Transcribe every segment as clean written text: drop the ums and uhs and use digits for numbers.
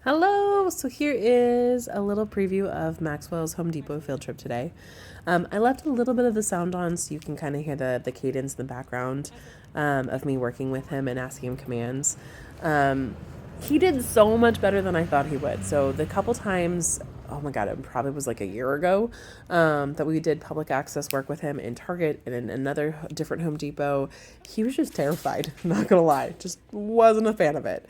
Hello! So here is a little preview of Maxwell's Home Depot field trip today. I left a little bit of the sound on so you can kind of hear the cadence in the background of me working with him and asking him commands. He did so much better than I thought he would. So the couple times, oh my God, it probably was like a year ago that we did public access work with him in Target and in another different Home Depot. He was just terrified, not gonna lie, just wasn't a fan of it.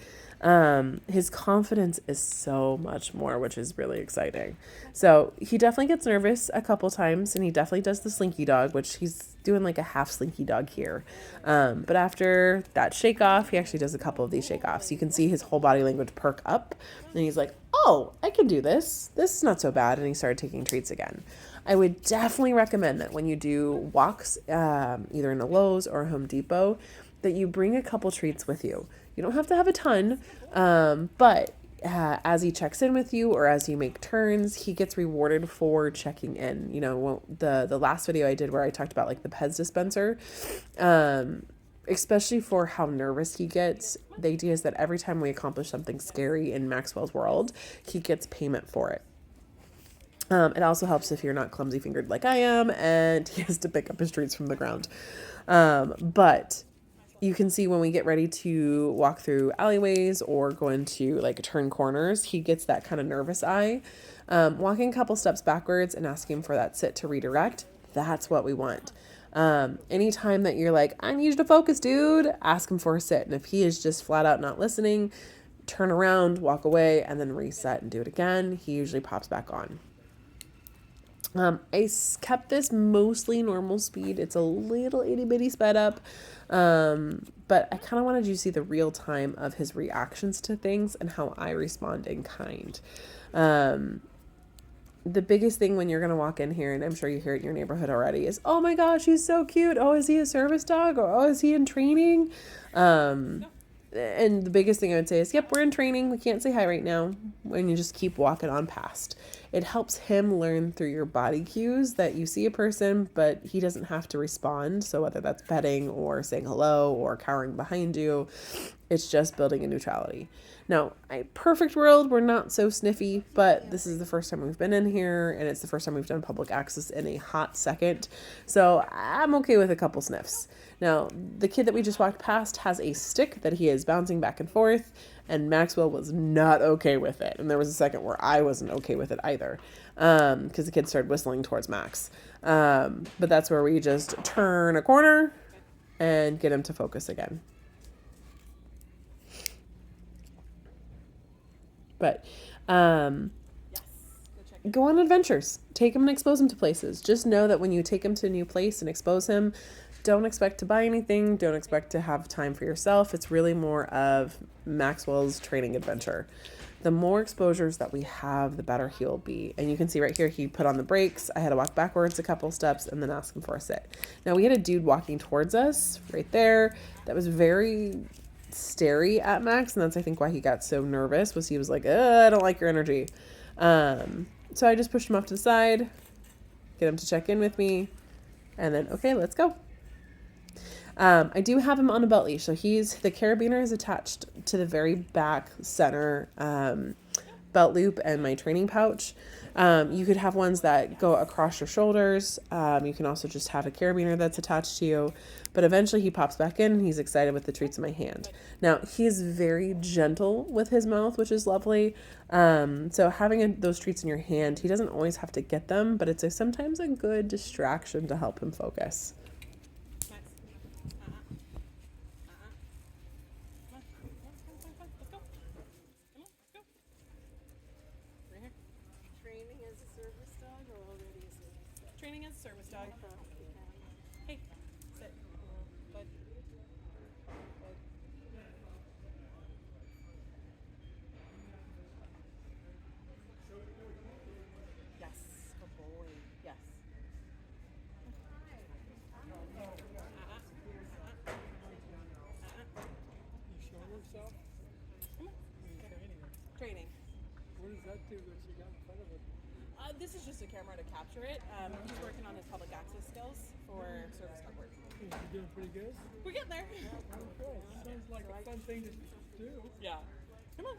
His confidence is so much more, which is really exciting. So he definitely gets nervous a couple times, and he definitely does the slinky dog, which he's doing like a half slinky dog here. But after that shake off, he actually does a couple of these shake offs. You can see his whole body language perk up, and he's like, oh, I can do this. This is not so bad. And he started taking treats again. I would definitely recommend that when you do walks, either in a Lowe's or a Home Depot, that you bring a couple treats with you. You don't have to have a ton, but as he checks in with you or as you make turns, he gets rewarded for checking in. You know, the last video I did where I talked about like the Pez dispenser, especially for how nervous he gets, the idea is that every time we accomplish something scary in Maxwell's world, he gets payment for it. It also helps if you're not clumsy fingered like I am and he has to pick up his treats from the ground. But you can see when we get ready to walk through alleyways or go into like turn corners, he gets that kind of nervous eye. Walking a couple steps backwards and asking for that sit to redirect, that's what we want. Anytime that you're like, I need you to focus, dude, ask him for a sit. And if he is just flat out not listening, turn around, walk away, and then reset and do it again. He usually pops back on. I kept this mostly normal speed. It's a little itty bitty sped up. But I kind of wanted you to see the real time of his reactions to things and how I respond in kind. The biggest thing when you're going to walk in here, and I'm sure you hear it in your neighborhood already, is, oh my gosh, he's so cute. Oh, is he a service dog? Or, oh, is he in training? And the biggest thing I would say is, yep, we're in training. We can't say hi right now. And you just keep walking on past. It helps him learn through your body cues that you see a person, but he doesn't have to respond. So whether that's petting or saying hello or cowering behind you, it's just building a neutrality. Now, a perfect world, we're not so sniffy, but this is the first time we've been in here, and it's the first time we've done public access in a hot second. So I'm okay with a couple sniffs. Now, the kid that we just walked past has a stick that he is bouncing back and forth, and Maxwell was not okay with it. And there was a second where I wasn't okay with it either, because the kid started whistling towards Max. But that's where we just turn a corner and get him to focus again. But go on adventures. Take him and expose him to places. Just know that when you take him to a new place and expose him, don't expect to buy anything. Don't expect to have time for yourself. It's really more of Maxwell's training adventure. The more exposures that we have, the better he'll be. And you can see right here, he put on the brakes. I had to walk backwards a couple steps and then ask him for a sit. Now, we had a dude walking towards us right there that was very stary at Max, and that's I think why he got so nervous, was he was like, I don't like your energy. So I just pushed him off to the side, get him to check in with me, and then okay, let's go. I do have him on a belt leash, so the carabiner is attached to the very back center belt loop and my training pouch. You could have ones that go across your shoulders. You can also just have a carabiner that's attached to you. But eventually he pops back in and he's excited with the treats in my hand. Now, he's very gentle with his mouth, which is lovely. So having those treats in your hand, he doesn't always have to get them, but it's sometimes a good distraction to help him focus. Training as a service dog or already a service dog? Training as a service dog. Hey, sit. Bud. Bud. Yes, good boy. Yes. You showing herself? Come on. Training. What does that do that she got in front of it? This is just a camera to capture it. He's working on his public access skills for service dog work. Is she doing pretty good? We're getting there. Oh, good. Sounds like a fun thing to do. Yeah. Come on.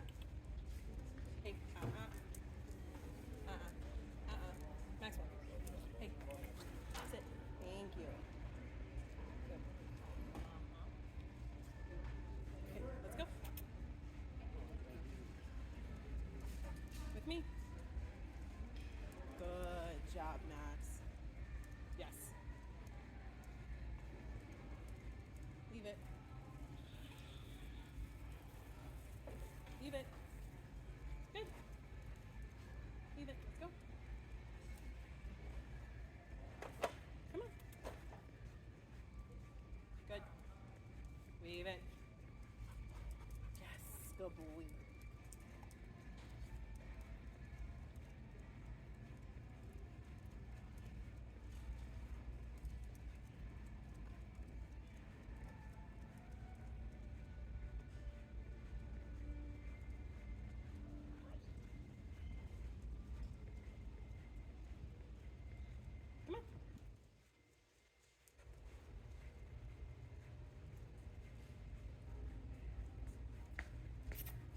me. Good job, Max. Yes. Leave it. Leave it. Good. Leave it. Let's go. Come on. Good. Leave it. Yes. Good boy. Come on.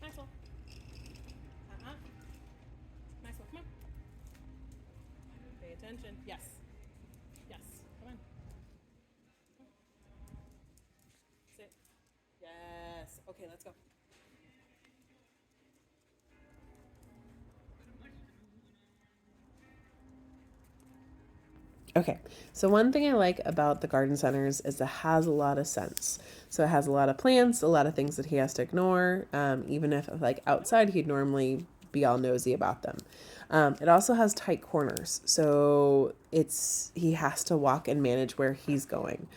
Maxwell. Maxwell, come on. Pay attention. Yes. Yes. Come on. Sit. Yes. Okay, let's go. Okay, so one thing I like about the garden centers is it has a lot of sense. So it has a lot of plants, a lot of things that he has to ignore, even if like outside he'd normally be all nosy about them. It also has tight corners, so he has to walk and manage where he's going.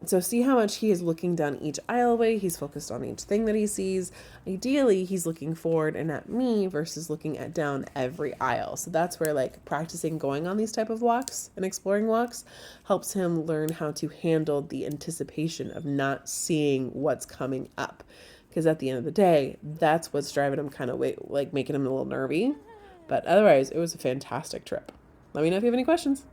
So see how much he is looking down each aisleway. He's focused on each thing that he sees. Ideally, he's looking forward and at me versus looking at down every aisle. So that's where like practicing going on these type of walks and exploring walks helps him learn how to handle the anticipation of not seeing what's coming up. Because at the end of the day, that's what's driving him kind of like making him a little nervy. But otherwise, it was a fantastic trip. Let me know if you have any questions.